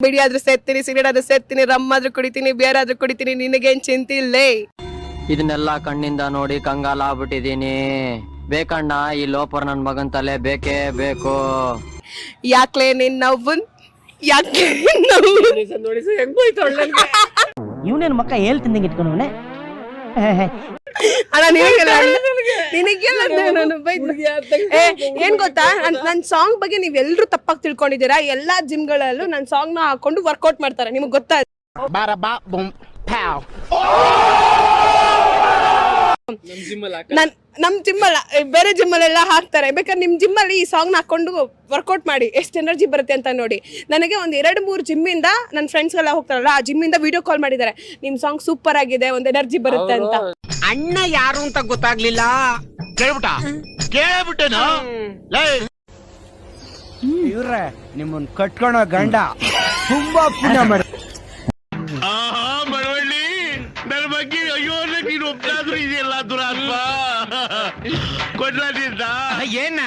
ಬಿಡಿ ಆದ್ರೂ ಸೇರ್ತೀನಿ, ಸಿಗರೇಟ್ ಆದ್ರೂ ಸೇರ್ತೀನಿ, ರಮ್ ಆದ್ರೂ ಕುಡಿತೀನಿ, ಬಿಯರ್ ಆದ್ರೂ ಕುಡಿತೀನಿ, ನಿನಗೇನ್ ಚಿಂತಿಲ್ಲೇ. ಇದನ್ನೆಲ್ಲ ಕಣ್ಣಿಂದ ನೋಡಿ ಕಂಗಾಲ ಆಗ್ಬಿಟ್ಟಿದೀನಿ. ಬೇಕಣ್ಣ ಈ ಲೋಪರ್ ನನ್ ಮಗನ್ ತಲೆ ಬೇಕೇ ಬೇಕು. ಯಾಕ್ಲೇ ನಿನ್ ನವ್ವನ್ ಯಾಕೆ ಇವನೇನು ಮಕ್ಕ ಹೇಳ್ತೀನಿ ಇಟ್ಕೊಂಡವನೆ. ಅಣ್ಣ ಏನ್ ಗೊತ್ತಾ, ನನ್ ಸಾಂಗ್ ಬಗ್ಗೆ ನೀವೆಲ್ರು ತಪ್ಪಾಗಿ ತಿಳ್ಕೊಂಡಿದ್ದೀರಾ. ಎಲ್ಲಾ ಜಿಮ್ಗಳಲ್ಲೂ ನನ್ ಸಾಂಗ್ ನ ಹಾಕೊಂಡು ವರ್ಕೌಟ್ ಮಾಡ್ತಾರೆ, ನಿಮಗ್ ಗೊತ್ತಾ? ನಮ್ ಜಿಮ್ ಅಲ್ಲ, ಬೇರೆ ಜಿಮ್ ಅಲ್ಲೆಲ್ಲ ಹಾಕ್ತಾರೆ. ಬೇಕಾದ್ರೆ ನಿಮ್ ಜಿಮ್ ಅಲ್ಲಿ ಈ ಸಾಂಗ್ ನ ಹಾಕೊಂಡು ವರ್ಕೌಟ್ ಮಾಡಿ, ಎಷ್ಟು ಎನರ್ಜಿ ಬರುತ್ತೆ ಅಂತ ನೋಡಿ. ನನಗೆ ಒಂದ್ 2-3 ಜಿಮ್ ಇಂದ ನನ್ನ ಫ್ರೆಂಡ್ಸ್ ಎಲ್ಲ ಹೋಗ್ತಾರಲ್ಲ, ಆ ಜಿಮ್ ಇಂದ ವಿಡಿಯೋ ಕಾಲ್ ಮಾಡಿದ್ದಾರೆ, ನಿಮ್ ಸಾಂಗ್ ಸೂಪರ್ ಆಗಿದೆ, ಒಂದ್ ಎನರ್ಜಿ ಬರುತ್ತೆ ಅಂತ. ಅಣ್ಣ ಯಾರು ಅಂತ ಗೊತ್ತಾಗ್ಲಿಲ್ಲ, ಕೇಳ್ಬಿಟ್ಟೇನೋ. ಇವ್ರೆ ನಿಮ್ಮನ್ ಕಟ್ಕೊಳೋ ಗಂಡ ತುಂಬಾ ಪುಣ್ಯ ಮಾಡಿ. ಮಳವಳ್ಳಿ ನನ್ನ ಬಗ್ಗೆ ಅಯ್ಯೋ ನೀನು ಒಬ್ಬರಾದ್ರೂ ಇದೆಯಲ್ಲ ದುರಾತ್ಮ ಕೊಡ್ಲಾದಿಂದ ಏನ